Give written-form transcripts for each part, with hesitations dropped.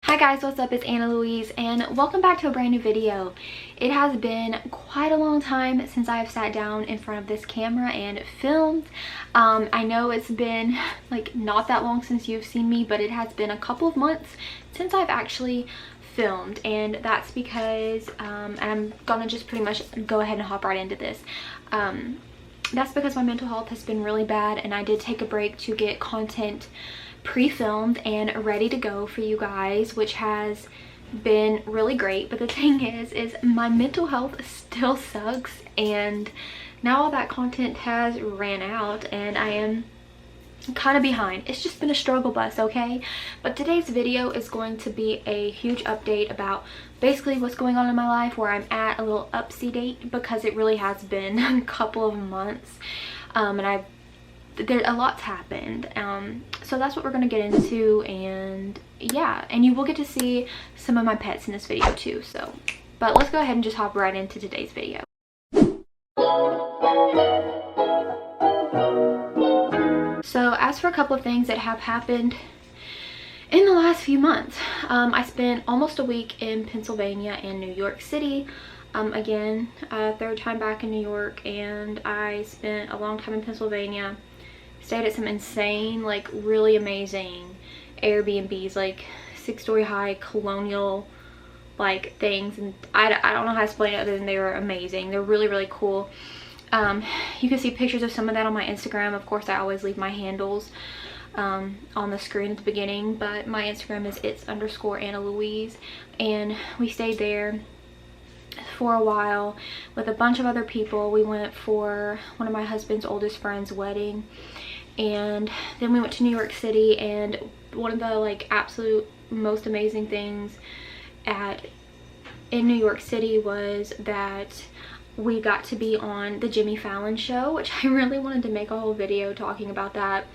Hi guys, what's up? It's ItsAnnaLouise and welcome back to a brand new video. It has been quite a long time since I've sat down in front of this camera and filmed. I know it's been like not that long since you've seen me, but it has been a couple of months since I've actually filmed, and that's because and I'm gonna just pretty much go ahead and hop right into this. That's because my mental health has been really bad, and I did take a break to get content pre-filmed and ready to go for you guys, which has been really great. But the thing is my mental health still sucks, and now all that content has ran out and I am kind of behind. It's just been a struggle bus, okay? But today's video is going to be a huge update about basically what's going on in my life, where I'm at, a little upsy date, because it really has been a couple of months, and a lot's happened. So that's what we're going to get into, and yeah, and you will get to see some of my pets in this video too. So but let's go ahead and just hop right into today's video. So as for a couple of things that have happened in the last few months, I spent almost a week in Pennsylvania and New York City. Again, third time back in New York, and I spent a long time in Pennsylvania. Stayed at some insane, like really amazing Airbnbs, like 6-story high colonial like things, and I don't know how to explain it other than they were amazing. They're really cool. You can see pictures of some of that on my Instagram. Of course, I always leave my handles on the screen at the beginning, but my Instagram is ItsAnnaLouise, and we stayed there for a while with a bunch of other people. We went for one of my husband's oldest friend's wedding, and then we went to New York City. And one of the like absolute most amazing things in New York City was that we got to be on the Jimmy Fallon show, which I really wanted to make a whole video talking about that,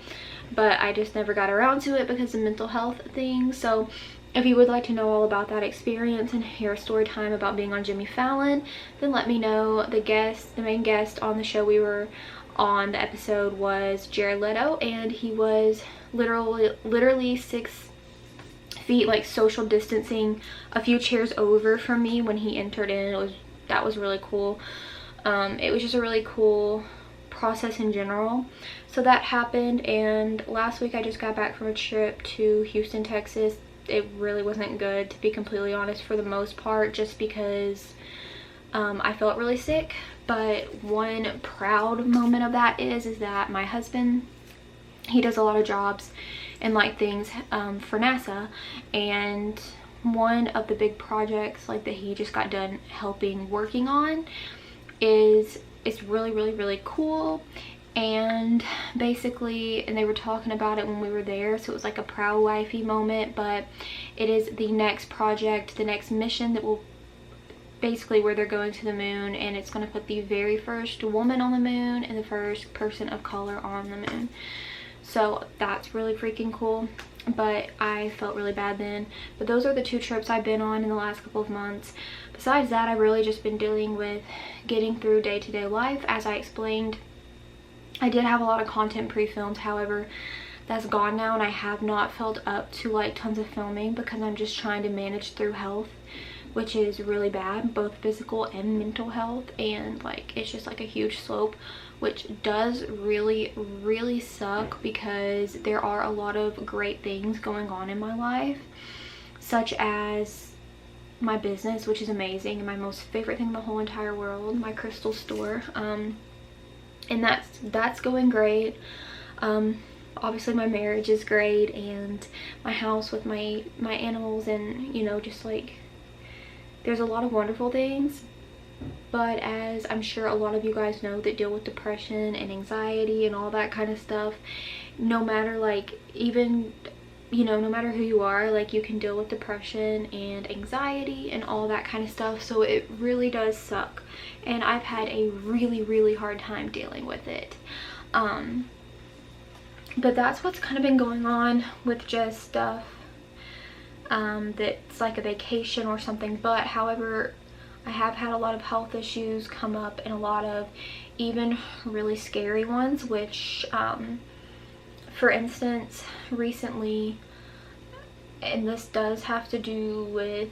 but I just never got around to it because of mental health things. So if you would like to know all about that experience and hear a story time about being on Jimmy Fallon, then let me know. The main guest on the show we were on, the episode, was Jared Leto, and he was literally 6 feet, like social distancing, a few chairs over from me when he entered in. That was really cool. It was just a really cool process in general. So that happened, and last week I just got back from a trip to Houston, Texas. It really wasn't good, to be completely honest, for the most part, just because I felt really sick. But one proud moment of that is that my husband, he does a lot of jobs and like things for NASA, and one of the big projects like that he just got done working on is really cool. And basically, and they were talking about it when we were there, so it was like a proud wifey moment. But it is the next project, the next mission that will basically, where they're going to the moon, and it's going to put the very first woman on the moon and the first person of color on the moon. So that's really freaking cool. But I felt really bad then. But those are the 2 trips I've been on in the last couple of months. Besides that, I've really just been dealing with getting through day-to-day life. As I explained, I did have a lot of content pre-filmed, however that's gone now, and I have not filled up to like tons of filming because I'm just trying to manage through health, which is really bad, both physical and mental health, and like it's just like a huge slope, which does really suck, because there are a lot of great things going on in my life, such as my business, which is amazing, and my most favorite thing in the whole entire world, my crystal store, and that's going great. Obviously my marriage is great, and my house with my animals, and you know, just like there's a lot of wonderful things. But as I'm sure a lot of you guys know that deal with depression and anxiety and all that kind of stuff, no matter like, even, you know, no matter who you are, like you can deal with depression and anxiety and all that kind of stuff. So it really does suck, and I've had a really hard time dealing with it. But that's what's kind of been going on with just stuff that's like a vacation or something. But however, I have had a lot of health issues come up, and a lot of even really scary ones, which for instance, recently and this does have to do with,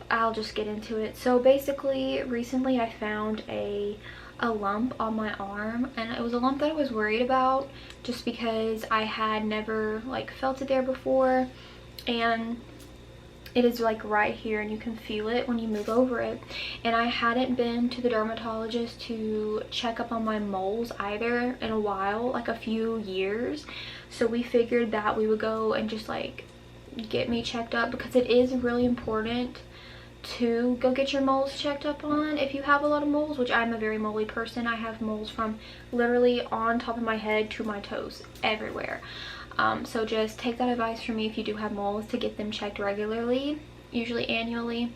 I'll just get into it. So basically, recently I found a lump on my arm, and it was a lump that I was worried about just because I had never like felt it there before, and it is like right here and you can feel it when you move over it. And I hadn't been to the dermatologist to check up on my moles either in a while, like a few years. So we figured that we would go and just like get me checked up, because it is really important to go get your moles checked up on if you have a lot of moles, which I'm a very moly person. I have moles from literally on top of my head to my toes everywhere. So just take that advice from me if you do have moles, to get them checked regularly, usually annually.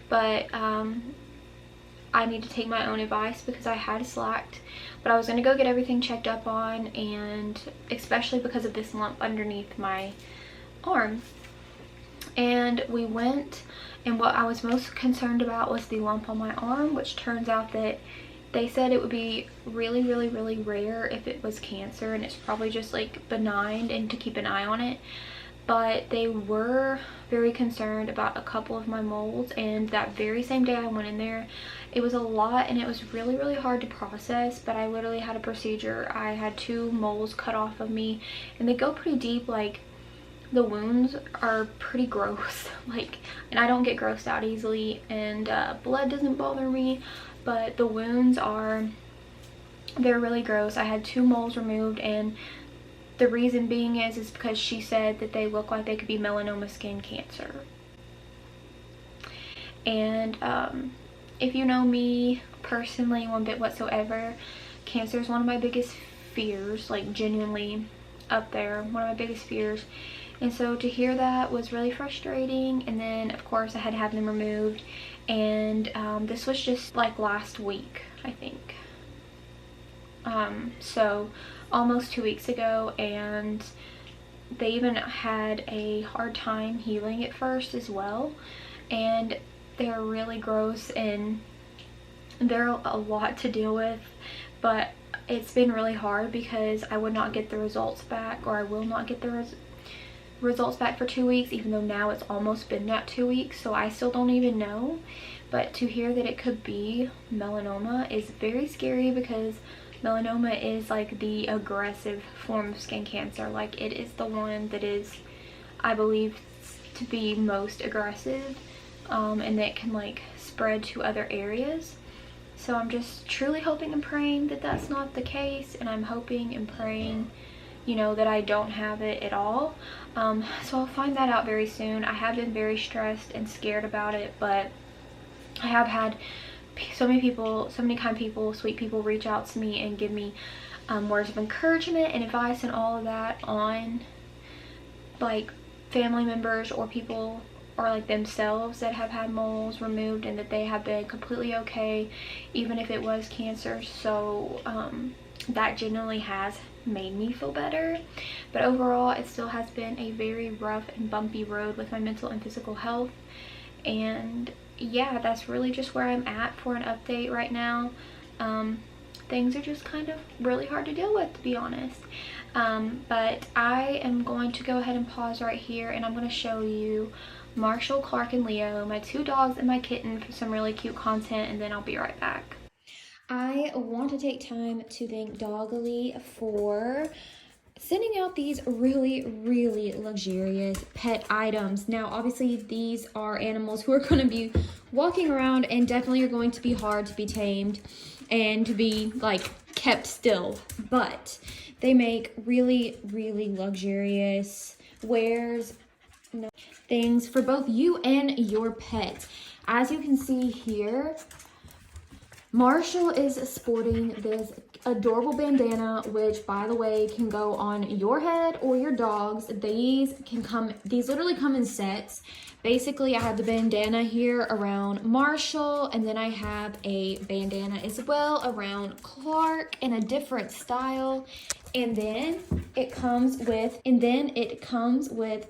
But I need to take my own advice because I had slacked. But I was going to go get everything checked up on, and especially because of this lump underneath my arm. And we went, and what I was most concerned about was the lump on my arm, which turns out that they said it would be really, really, really rare if it was cancer, and it's probably just like benign and to keep an eye on it. But they were very concerned about a couple of my moles, and that very same day I went in there, it was a lot and it was really, really hard to process. But I literally had a procedure. I had 2 moles cut off of me, and they go pretty deep. Like, the wounds are pretty gross, like, and I don't get grossed out easily, and blood doesn't bother me, but the wounds they're really gross. I had 2 moles removed, and the reason being is because she said that they look like they could be melanoma skin cancer. And if you know me personally one bit whatsoever, cancer is one of my biggest fears, like genuinely up there, one of my biggest fears. And so to hear that was really frustrating. And then of course I had to have them removed, and this was just like last week, I think. So almost 2 weeks ago, and they even had a hard time healing at first as well, and they're really gross and they're a lot to deal with. But it's been really hard because I would not get the results back, or I will not get the results back for 2 weeks, even though now it's almost been that 2 weeks, so I still don't even know. But to hear that it could be melanoma is very scary, because melanoma is like the aggressive form of skin cancer. Like, it is the one that is, I believe, to be most aggressive, and that can like spread to other areas. So I'm just truly hoping and praying that that's not the case, and I'm hoping and praying, you know, that I don't have it at all. So I'll find that out very soon. I have been very stressed and scared about it, but I have had so many people, so many kind people, sweet people reach out to me and give me words of encouragement and advice and all of that on like family members or people, or like themselves, that have had moles removed and that they have been completely okay even if it was cancer. So that genuinely has made me feel better. But overall, it still has been a very rough and bumpy road with my mental and physical health. And yeah, that's really just where I'm at for an update right now. Things are just kind of really hard to deal with, to be honest. But I am going to go ahead and pause right here, and I'm going to show you Marshall, Clark, and Leo, my 2 dogs and my kitten, for some really cute content, and then I'll be right back. I want to take time to thank Doggly for sending out these really, really luxurious pet items. Now, obviously, these are animals who are going to be walking around and definitely are going to be hard to be tamed and to be, like, kept still. But they make really, really luxurious wares, things for both you and your pet. As you can see here, Marshall is sporting this adorable bandana, which, by the way, can go on your head or your dog's. These literally come in sets. Basically, I have the bandana here around Marshall, and then I have a bandana as well around Clark in a different style. And then it comes with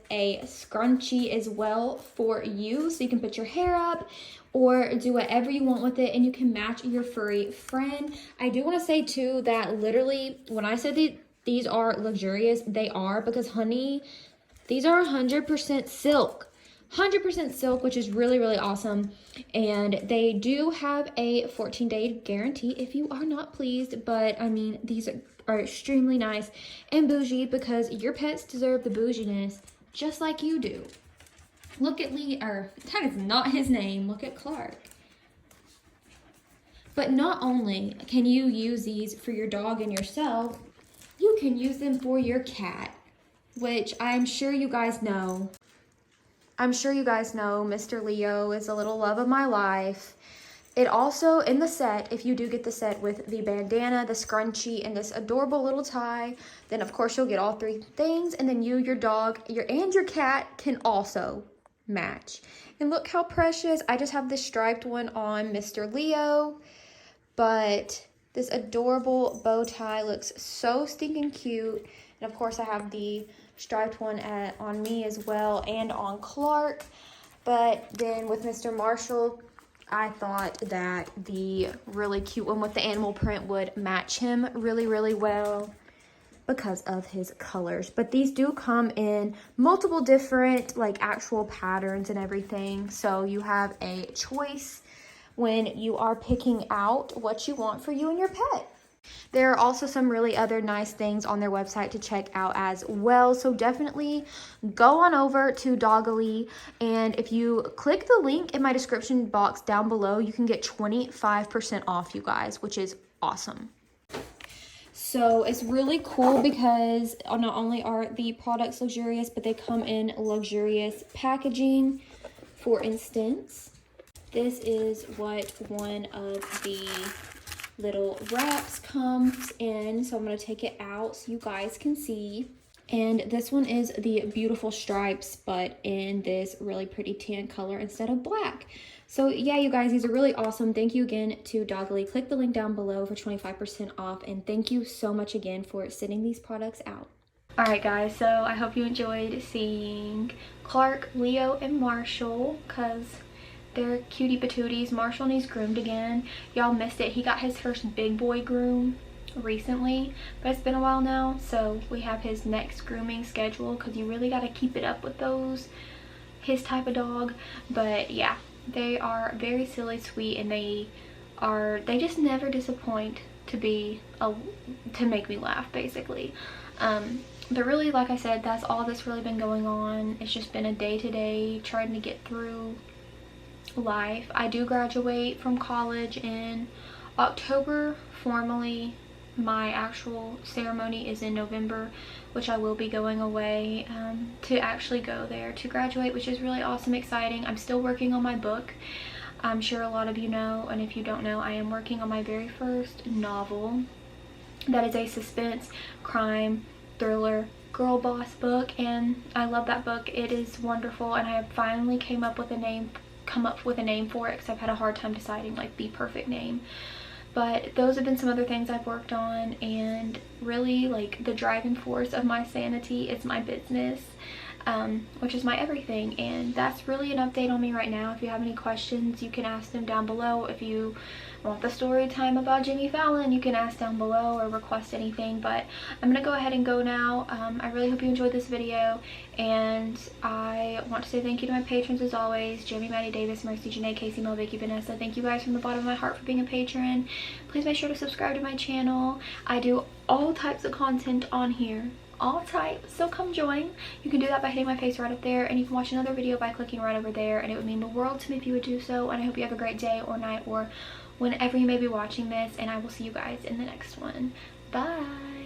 a scrunchie as well for you, so you can put your hair up or do whatever you want with it, and you can match your furry friend. I do want to say too that literally when I said these are luxurious, they are, because Honey These are 100% silk. 100% silk, which is really, really awesome. And they do have a 14-day guarantee if you are not pleased. But, I mean, these are extremely nice and bougie because your pets deserve the bouginess just like you do. Look at Lee, or that is not his name. Look at Clark. But not only can you use these for your dog and yourself, you can use them for your cat, which I'm sure you guys know. Mr. Leo is a little love of my life. It also, in the set, if you do get the set with the bandana, the scrunchie, and this adorable little tie, then of course you'll get all three things, and then you, your dog, and your cat can also match. And look how precious. I just have this striped one on Mr. Leo, but this adorable bow tie looks so stinking cute. And of course I have the striped one on me as well and on Clark. But then with Mr. Marshall, I thought that the really cute one with the animal print would match him really, really well because of his colors. But these do come in multiple different like actual patterns and everything, so you have a choice when you are picking out what you want for you and your pet. There are also some really other nice things on their website to check out as well, so definitely go on over to Doggily, and if you click the link in my description box down below, you can get 25% off, you guys, which is awesome. So it's really cool because not only are the products luxurious, but they come in luxurious packaging. For instance, this is what one of the little wraps comes in, so I'm going to take it out so you guys can see. And this one is the beautiful stripes, but in this really pretty tan color instead of black. So yeah, you guys, these are really awesome. Thank you again to Doggily. Click the link down below for 25% off, and thank you so much again for sending these products out. Alright guys, so I hope you enjoyed seeing Clark, Leo, and Marshall, because they're cutie patooties. Marshall needs groomed again. Y'all missed it. He got his first big boy groom recently, but it's been a while now, so we have his next grooming schedule because you really got to keep it up with his type of dog. But yeah, they are very silly, sweet, and they just never disappoint to make me laugh, basically. But really, like I said, that's all that's really been going on. It's just been a day-to-day trying to get through life. I do graduate from college in October formally. My actual ceremony is in November, which I will be going away to actually go there to graduate, which is really awesome, exciting. I'm still working on my book. I'm sure a lot of you know, and if you don't know, I am working on my very first novel. That is a suspense, crime, thriller, girl boss book, and I love that book. It is wonderful, and I have finally come up with a name for it because I've had a hard time deciding like the perfect name. But those have been some other things I've worked on, and really like the driving force of my sanity is my business, which is my everything. And that's really an update on me right now. If you have any questions, you can ask them down below. If you want the story time about Jimmy Fallon, you can ask down below or request anything. But I'm gonna go ahead and go now. I really hope you enjoyed this video, and I want to say thank you to my patrons as always: Jamie, Maddie, Davis, Mercy, Janae, Casey, Mel, Vicky, Vanessa. Thank you guys from the bottom of my heart for being a patron. Please make sure to subscribe to my channel. I do all types of content on here, all types, so come join. You can do that by hitting my face right up there, and you can watch another video by clicking right over there, and it would mean the world to me if you would do so. And I hope you have a great day or night or whenever you may be watching this, and I will see you guys in the next one. Bye.